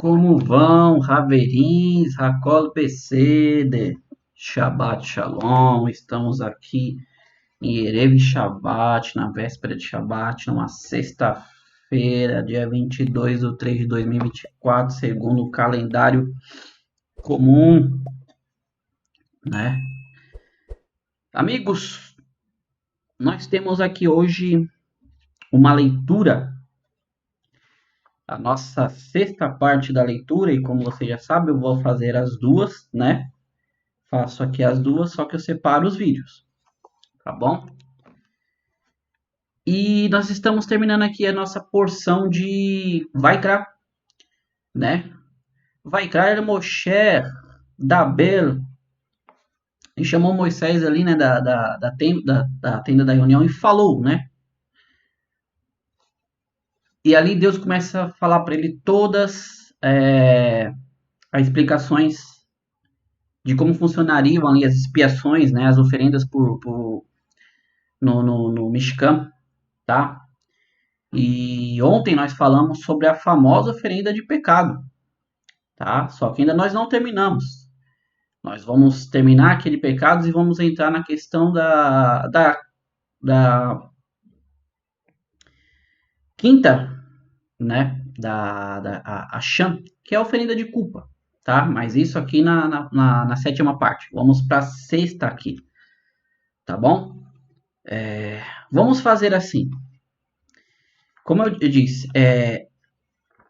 Como vão, Raverins, Racol PC, Shabbat Shalom? Estamos aqui em Erev Shabbat, na véspera de Shabbat, numa sexta-feira, dia 22 de 3 de 2024, segundo o calendário comum, né? Amigos, nós temos aqui hoje uma leitura, a nossa sexta parte da leitura, e como você já sabe, eu vou fazer as duas, né? Faço aqui as duas, só que eu separo os vídeos, tá bom? E nós estamos terminando aqui a nossa porção de Vaikra, né? Vaikra Moshe, Dabel, e chamou Moisés ali, né, da tenda da reunião e falou, né? E ali Deus começa a falar para ele todas as explicações de como funcionariam ali as expiações, né, as oferendas no Mishkan, tá? E ontem nós falamos sobre a famosa oferenda de pecado, tá? Só que ainda nós não terminamos. Nós vamos terminar aquele pecado e vamos entrar na questão da quinta, né? A Shan, que é a oferenda de culpa, tá? Mas isso aqui na sétima parte. Vamos para a sexta aqui, tá bom? Vamos fazer assim. Como eu disse,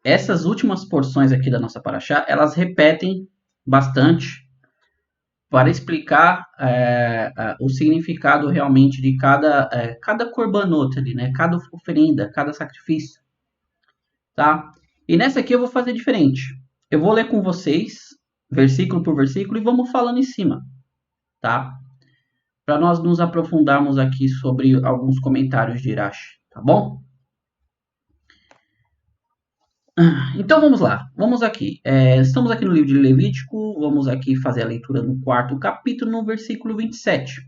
essas últimas porções aqui da nossa paraxá, elas repetem bastante para explicar o significado realmente de cada korbanot ali, né? Cada oferenda, cada sacrifício, tá? E nessa aqui eu vou fazer diferente. Eu vou ler com vocês, versículo por versículo, e vamos falando em cima, tá? Para nós nos aprofundarmos aqui sobre alguns comentários de Irache, tá bom? Então vamos lá, vamos aqui. Estamos aqui no livro de Levítico, vamos aqui fazer a leitura do quarto capítulo, no versículo 27.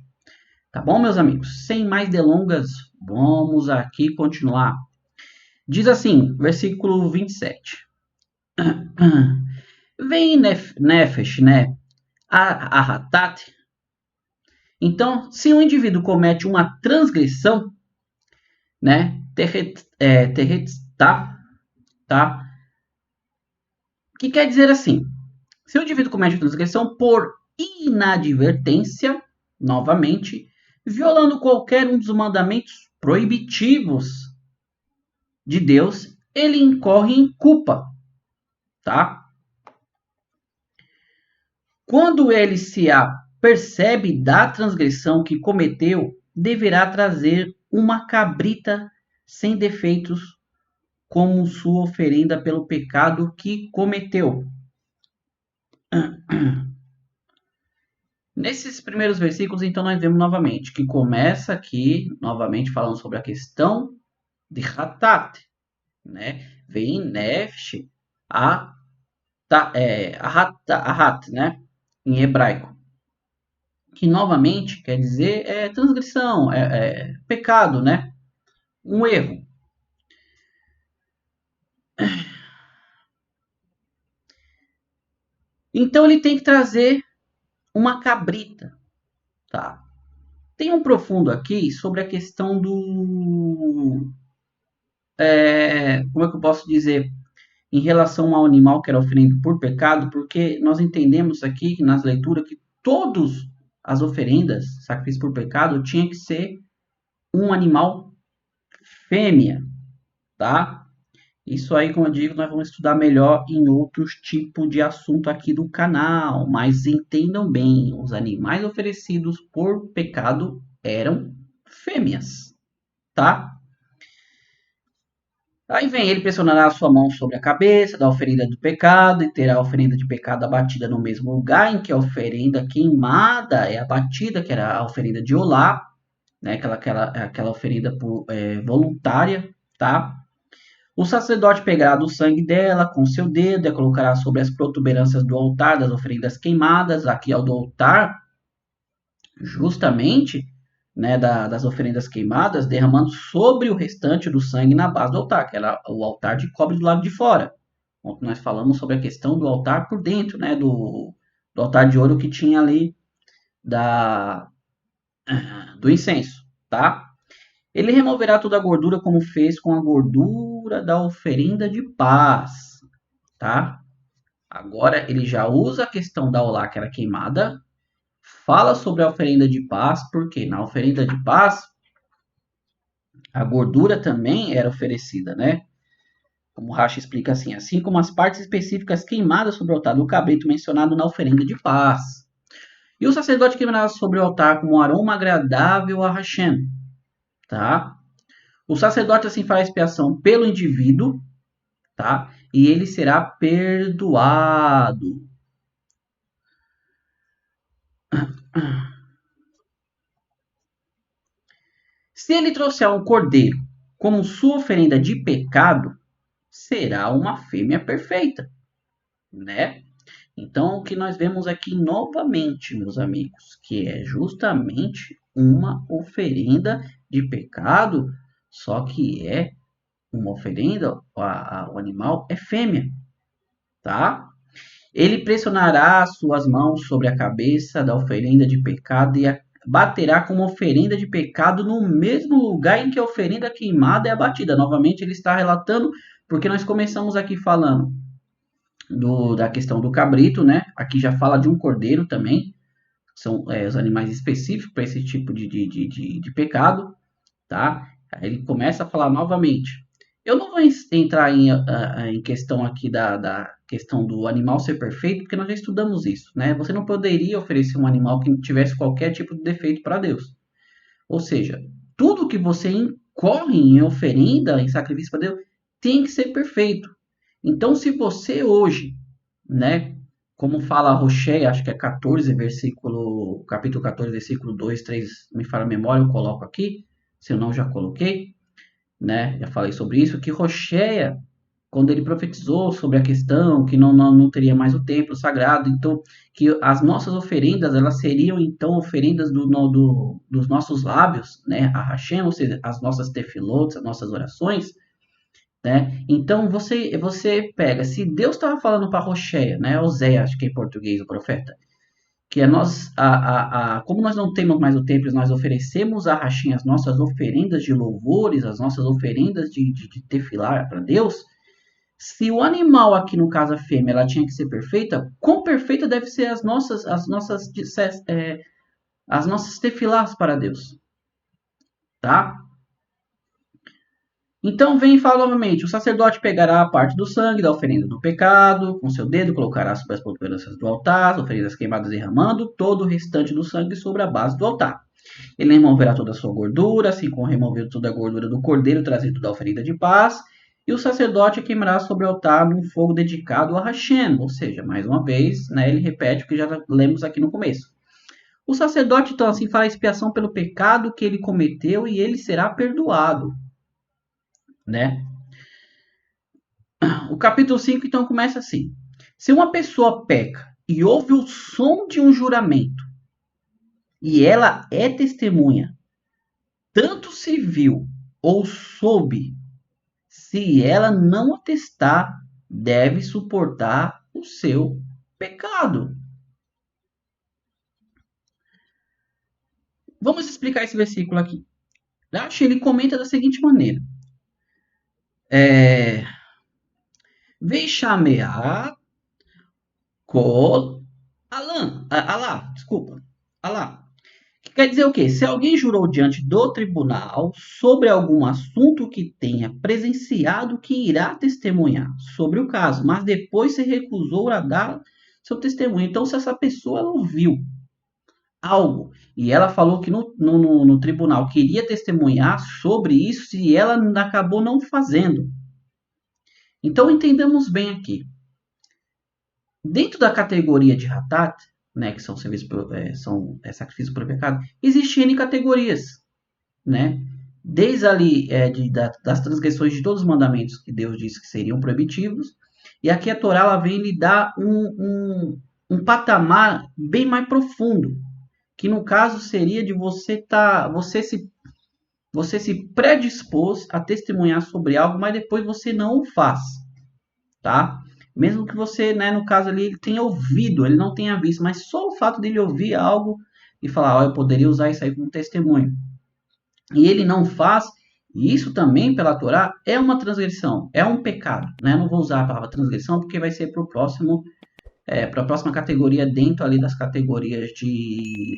Tá bom, meus amigos? Sem mais delongas, vamos aqui continuar. Diz assim, versículo 27. Vem nefesh, né? Ahatat. Então, se um indivíduo comete uma transgressão, né? Tá? Que quer dizer assim, se o indivíduo comete uma transgressão por inadvertência, novamente, violando qualquer um dos mandamentos proibitivos de Deus, ele incorre em culpa, tá? Quando ele se apercebe da transgressão que cometeu, deverá trazer uma cabrita sem defeitos como sua oferenda pelo pecado que cometeu. Nesses primeiros versículos, então, nós vemos novamente que começa aqui, novamente, falando sobre a questão de Hatat, né? Vem Nefesh Ahat, né? Em hebraico. Que novamente quer dizer transgressão, pecado, né? Um erro. Então ele tem que trazer uma cabrita, tá? Tem um profundo aqui sobre a questão do... como é que eu posso dizer? Em relação ao animal que era oferecido por pecado, porque nós entendemos aqui nas leituras que todas as oferendas, sacrifício por pecado, tinha que ser um animal fêmea, tá? Isso aí, como eu digo, nós vamos estudar melhor em outros tipos de assunto aqui do canal, mas entendam bem, os animais oferecidos por pecado eram fêmeas, tá? Aí vem ele pressionará a sua mão sobre a cabeça da oferenda do pecado e terá a oferenda de pecado abatida no mesmo lugar em que a oferenda queimada é abatida, que era a oferenda de Olá, né? Aquela oferenda voluntária, tá? O sacerdote pegará do sangue dela com seu dedo e a colocará sobre as protuberâncias do altar das oferendas queimadas, aqui ao do altar, justamente, né, das oferendas queimadas, derramando sobre o restante do sangue na base do altar, que era o altar de cobre do lado de fora, Ontem nós falamos sobre a questão do altar por dentro, né? Do altar de ouro que tinha ali da, do incenso, tá? Ele removerá toda a gordura como fez com a gordura da oferenda de paz, tá? Agora ele já usa a questão da olá que era queimada, fala sobre a oferenda de paz, porque na oferenda de paz a gordura também era oferecida, né? Como o Rashi explica assim como as partes específicas queimadas sobre o altar do cabrito mencionado na oferenda de paz. E o sacerdote queimará sobre o altar como um aroma agradável a Hashem, tá? O sacerdote assim fará expiação pelo indivíduo, tá? E ele será perdoado. Se ele trouxer um cordeiro como sua oferenda de pecado, será uma fêmea perfeita, né? Então, o que nós vemos aqui novamente, meus amigos, que é justamente uma oferenda de pecado, só que é uma oferenda, o animal é fêmea, tá? Ele pressionará suas mãos sobre a cabeça da oferenda de pecado e a baterá como oferenda de pecado no mesmo lugar em que a oferenda queimada é abatida. Novamente, ele está relatando, porque nós começamos aqui falando da questão do cabrito, né? Aqui já fala de um cordeiro também, são os animais específicos para esse tipo de pecado, tá? Aí ele começa a falar novamente. Eu não vou entrar em questão aqui da questão do animal ser perfeito, porque nós já estudamos isso, né? Você não poderia oferecer um animal que tivesse qualquer tipo de defeito para Deus. Ou seja, tudo que você incorre em oferenda, em sacrifício para Deus, tem que ser perfeito. Então, se você hoje, né, como fala a Rocheia, acho que é 14, capítulo 14, versículo 2, 3, me fala a memória, eu coloco aqui, se eu não já coloquei, né, já falei sobre isso, que Rocheia, quando ele profetizou sobre a questão que não teria mais o templo sagrado, então que as nossas oferendas elas seriam então oferendas dos nossos lábios, né, a Hashem, ou seja, as nossas tefilotes, as nossas orações, né? Então você pega, se Deus estava falando para Rocheia, né, Oséia, acho que é em português o profeta, que é nós, como nós não temos mais o templo, nós oferecemos a Hashem as nossas oferendas de louvores, as nossas oferendas de tefilá para Deus. Se o animal aqui no caso a fêmea, ela tinha que ser perfeita, quão perfeita deve ser as nossas tefilás para Deus, tá? Então vem e fala novamente: o sacerdote pegará a parte do sangue da oferenda do pecado, com seu dedo colocará sobre as protuberâncias do altar, as oferendas queimadas derramando todo o restante do sangue sobre a base do altar. Ele removerá toda a sua gordura, assim como removeu toda a gordura do cordeiro trazido da oferenda de paz, e o sacerdote queimará sobre o altar num fogo dedicado a Hashem, ou seja, mais uma vez, né, ele repete o que já lemos aqui no começo. O sacerdote então assim fará expiação pelo pecado que ele cometeu e ele será perdoado, né? O capítulo 5 então começa assim: se uma pessoa peca e ouve o som de um juramento e ela é testemunha, tanto se viu ou soube, se ela não atestar, deve suportar o seu pecado. Vamos explicar esse versículo aqui. Rashi, ele comenta da seguinte maneira: Veishamea kol Alá, desculpa, Alá. Que quer dizer o quê? Se alguém jurou diante do tribunal sobre algum assunto que tenha presenciado, que irá testemunhar sobre o caso, mas depois se recusou a dar seu testemunho. Então, se essa pessoa ouviu algo e ela falou que no tribunal queria testemunhar sobre isso e ela acabou não fazendo. Então, entendamos bem aqui. Dentro da categoria de Hatat, né, que são sacrifícios por pecado, existem N categorias, né? Desde ali das transgressões de todos os mandamentos que Deus disse que seriam proibitivos, e aqui a Torá ela vem lhe dar um patamar bem mais profundo, que no caso seria de você se predispôs a testemunhar sobre algo, mas depois você não o faz, tá? Mesmo que você, né, no caso ali, ele tenha ouvido, ele não tenha visto, mas só o fato dele ouvir algo e falar, ó, eu poderia usar isso aí como testemunho. E ele não faz, e isso também pela Torá é uma transgressão, é um pecado. Né? Eu não vou usar a palavra transgressão porque vai ser para o próximo, para a próxima categoria dentro ali das categorias de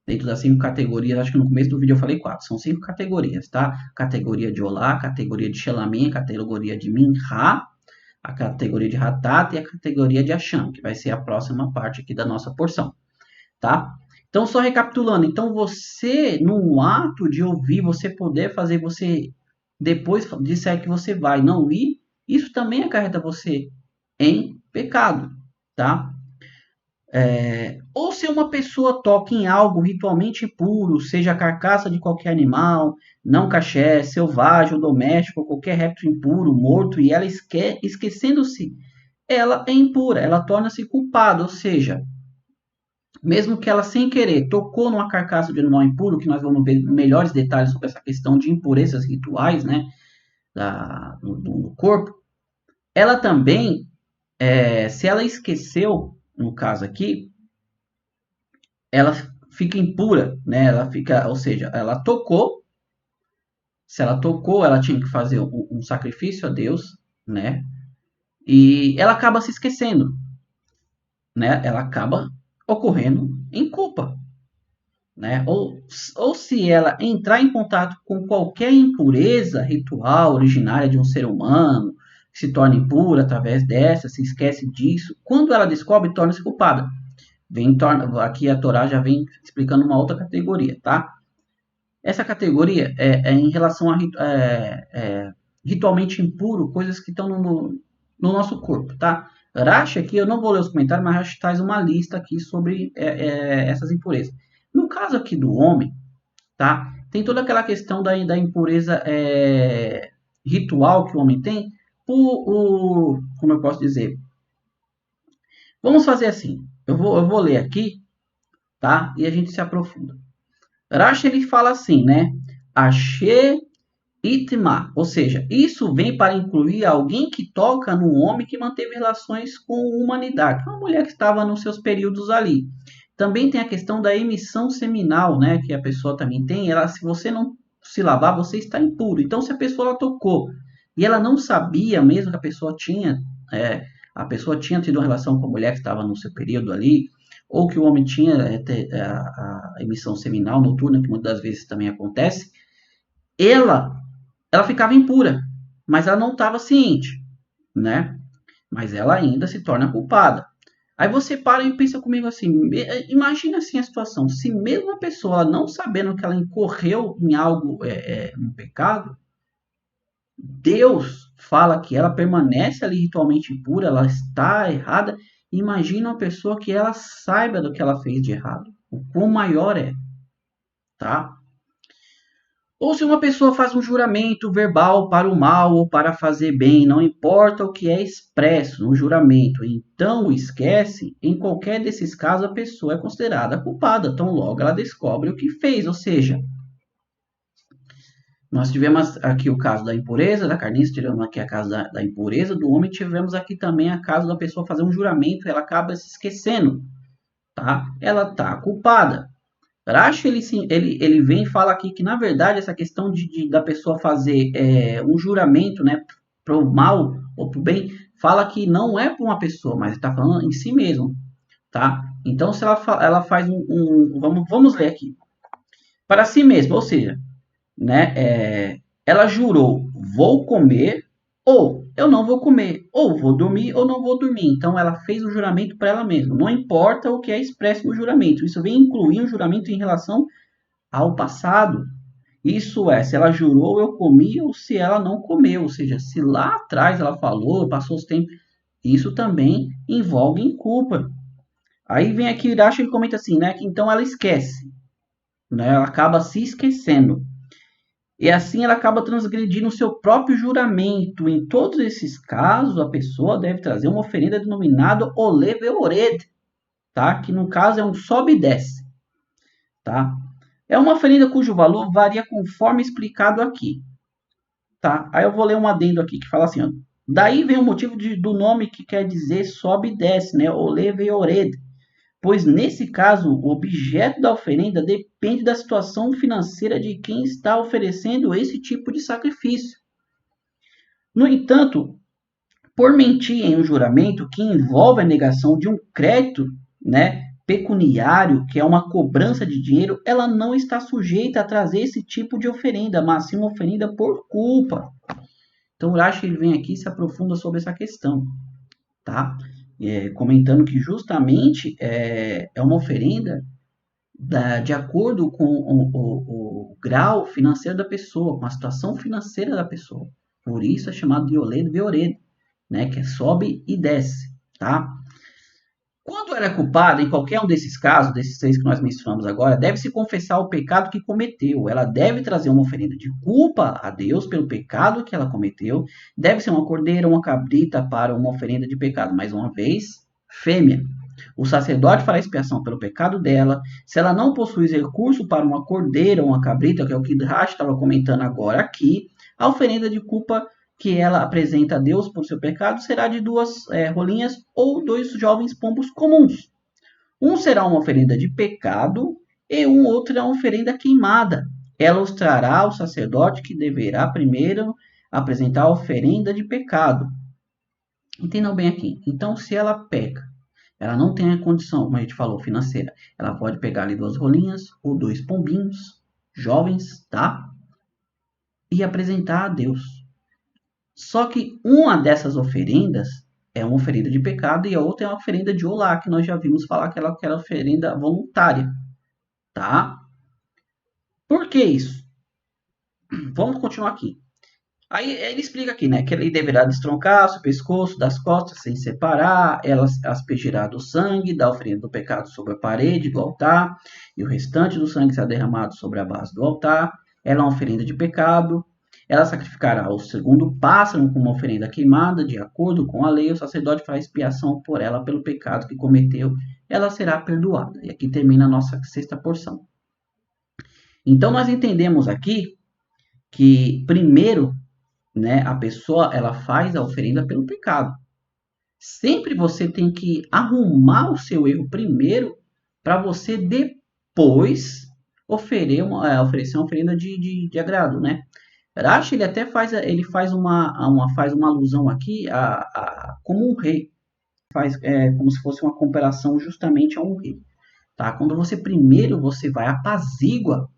dentro das 5 categorias, acho que no começo do vídeo eu falei 4, são 5 categorias, tá? Categoria de Olá, categoria de Shelamim, categoria de Minha, a categoria de Hatat e a categoria de Asham, que vai ser a próxima parte aqui da nossa porção, tá? Então, só recapitulando, então você, no ato de ouvir, você poder fazer, você depois disser que você vai não ir, isso também acarreta você em pecado, tá? Ou se uma pessoa toca em algo ritualmente impuro, seja a carcaça de qualquer animal, não caché, selvagem ou doméstico, ou qualquer réptil impuro, morto, e ela esquecendo-se, ela é impura, ela torna-se culpada, ou seja, mesmo que ela sem querer tocou numa carcaça de animal impuro, que nós vamos ver melhores detalhes sobre essa questão de impurezas rituais, né, no corpo, ela também, se ela esqueceu, no caso aqui, ela fica impura, né? Ela fica, ou seja, ela tocou. Se ela tocou, ela tinha que fazer um sacrifício a Deus, né? E ela acaba se esquecendo, né? Ela acaba ocorrendo em culpa, né? Ou se ela entrar em contato com qualquer impureza ritual originária de um ser humano, se torna impura através dessa, se esquece disso, quando ela descobre, torna-se culpada. Aqui a Torá já vem explicando uma outra categoria, tá? Essa categoria é em relação a ritualmente impuro, coisas que estão no nosso corpo, tá? Rashi aqui, eu não vou ler os comentários, mas Rashi traz uma lista aqui sobre essas impurezas. No caso aqui do homem, tá? Tem toda aquela questão da impureza ritual que o homem tem, como eu posso dizer? Vamos fazer assim, eu vou ler aqui, tá? E a gente se aprofunda. Rashi ele fala assim, né? Ashe Itma, ou seja, isso vem para incluir alguém que toca no homem que manteve relações com humanidade, uma mulher que estava nos seus períodos ali. Também tem a questão da emissão seminal, né, que a pessoa também tem. Ela, se você não se lavar, você está impuro. Então, se a pessoa tocou e ela não sabia mesmo que a pessoa tinha tido uma relação com a mulher que estava no seu período ali, ou que o homem tinha a emissão seminal noturna, que muitas das vezes também acontece, ela ficava impura, mas ela não estava ciente, né? Mas ela ainda se torna culpada. Aí você para e pensa comigo assim, imagina assim a situação, se mesmo a pessoa não sabendo que ela incorreu em algo, um pecado, Deus fala que ela permanece ali ritualmente impura, ela está errada, imagina uma pessoa que ela saiba do que ela fez de errado, o quão maior é, tá? Ou se uma pessoa faz um juramento verbal para o mal ou para fazer bem, não importa o que é expresso no juramento, então o esquece, em qualquer desses casos a pessoa é considerada culpada, tão logo ela descobre o que fez. Ou seja, nós tivemos aqui o caso da impureza, da carniça, tivemos aqui a caso da impureza, do homem, tivemos aqui também a caso da pessoa fazer um juramento e ela acaba se esquecendo, tá? Ela está culpada. Rashi ele vem e fala aqui que, na verdade, essa questão da pessoa fazer um juramento, né, para o mal ou para o bem, fala que não é para uma pessoa, mas está falando em si mesmo, tá? Então, se ela faz vamos ler aqui, para si mesma, ou seja, né, ela jurou, vou comer ou eu não vou comer, ou vou dormir ou não vou dormir. Então ela fez o juramento para ela mesma. Não importa o que é expresso no juramento. Isso vem incluir o juramento em relação ao passado. Isso é, se ela jurou, eu comi, ou se ela não comeu. Ou seja, se lá atrás ela falou, passou os tempos, isso também envolve em culpa. Aí vem aqui, Irache, ele comenta assim, né? Que então ela esquece, né? Ela acaba se esquecendo. E assim ela acaba transgredindo o seu próprio juramento. Em todos esses casos, a pessoa deve trazer uma oferenda denominada Oleveored, tá? Que no caso é um sobe e desce, tá? É uma oferenda cujo valor varia conforme explicado aqui, tá? Aí eu vou ler um adendo aqui que fala assim, ó, Daí vem o motivo do nome que quer dizer sobe e desce, né? Ole veored. Pois nesse caso, o objeto da oferenda depende da situação financeira de quem está oferecendo esse tipo de sacrifício. No entanto, por mentir em um juramento que envolve a negação de um crédito, né, pecuniário, que é uma cobrança de dinheiro, ela não está sujeita a trazer esse tipo de oferenda, mas sim uma oferenda por culpa. Então, o Rashi ele vem aqui e se aprofunda sobre essa questão, tá? Comentando que justamente é uma oferenda de acordo com o grau financeiro da pessoa, com a situação financeira da pessoa. Por isso é chamado de Oled Veored, né? Que sobe e desce, tá? Quando ela é culpada, em qualquer um desses casos, desses 3 que nós mencionamos agora, deve-se confessar o pecado que cometeu. Ela deve trazer uma oferenda de culpa a Deus pelo pecado que ela cometeu. Deve ser uma cordeira, uma cabrita para uma oferenda de pecado. Mais uma vez, fêmea. O sacerdote fará expiação pelo pecado dela. Se ela não possui recurso para uma cordeira ou uma cabrita, que é o que Rashi estava comentando agora aqui, a oferenda de culpa que ela apresenta a Deus por seu pecado será de 2 rolinhas ou 2 jovens pombos comuns. Um será uma oferenda de pecado e um outro é uma oferenda queimada. Ela os trará ao sacerdote, que deverá primeiro apresentar a oferenda de pecado. Entendam bem aqui. Então, se ela peca, ela não tem a condição, como a gente falou, financeira, ela pode pegar ali 2 rolinhas ou 2 pombinhos jovens, tá? E apresentar a Deus. Só que uma dessas oferendas é uma oferenda de pecado e a outra é uma oferenda de olá, que nós já vimos falar que ela era oferenda voluntária, tá? Por que isso? Vamos continuar aqui. Aí ele explica aqui, né, que ele deverá destroncar seu pescoço das costas sem separar, ela aspergirá do sangue da oferenda do pecado sobre a parede do altar, e o restante do sangue será derramado sobre a base do altar. Ela é uma oferenda de pecado. Ela sacrificará o segundo pássaro como uma oferenda queimada, de acordo com a lei. O sacerdote fará expiação por ela pelo pecado que cometeu. Ela será perdoada. E aqui termina a nossa 6ª porção. Então, nós entendemos aqui que, primeiro, né, a pessoa ela faz a oferenda pelo pecado. Sempre você tem que arrumar o seu erro primeiro para você depois oferecer uma oferenda de agrado, né? Rashi ele até faz uma alusão aqui como um rei, faz como se fosse uma comparação justamente a um rei, tá? Quando você vai apazigua,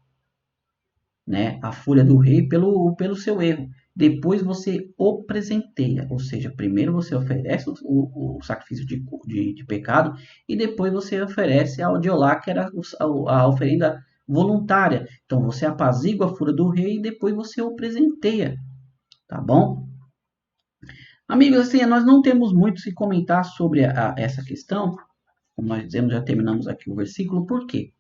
né, a fúria do rei pelo seu erro. Depois você o presenteia, ou seja, primeiro você oferece o sacrifício de pecado e depois você oferece a Odiolá, que era a oferenda voluntária. Então você apazigua a fúria do rei e depois você o presenteia, tá bom? Amigos, assim, nós não temos muito o que comentar sobre essa questão, como nós dizemos, já terminamos aqui o versículo, por quê?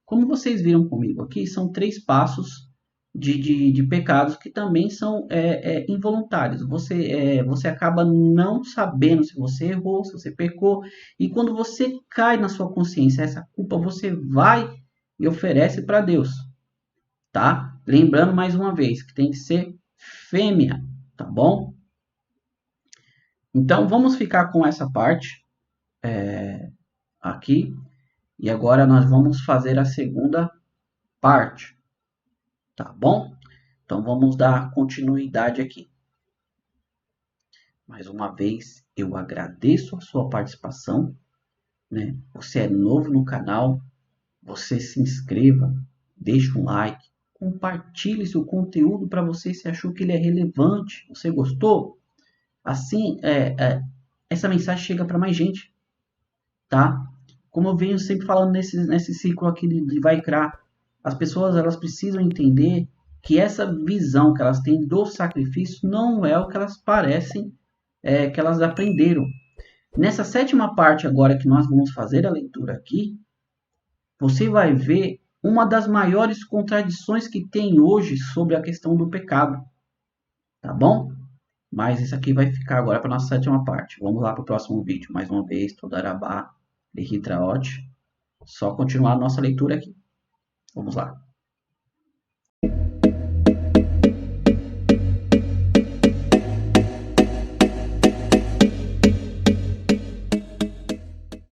Como vocês viram comigo aqui, são 3 passos de pecados que também são involuntários. Você acaba não sabendo se você errou, se você pecou, e quando você cai na sua consciência essa culpa, você vai e oferece para Deus, tá? Lembrando mais uma vez que tem que ser fêmea, tá bom? Então vamos ficar com essa parte aqui, e agora nós vamos fazer a segunda parte, tá bom? Então vamos dar continuidade aqui. Mais uma vez, eu agradeço a sua participação, né? Você é novo no canal, você se inscreva, deixe um like, compartilhe seu conteúdo para você se achou que ele é relevante, você gostou? Assim, essa mensagem chega para mais gente, tá? Como eu venho sempre falando nesse ciclo aqui de Vaikra, as pessoas elas precisam entender que essa visão que elas têm do sacrifício não é o que elas parecem que elas aprenderam. Nessa 7ª parte agora que nós vamos fazer a leitura aqui, você vai ver uma das maiores contradições que tem hoje sobre a questão do pecado. Tá bom? Mas isso aqui vai ficar agora para a nossa 7ª parte. Vamos lá para o próximo vídeo. Mais uma vez, Todarabá, Lehitraot. Só continuar a nossa leitura aqui. Vamos lá.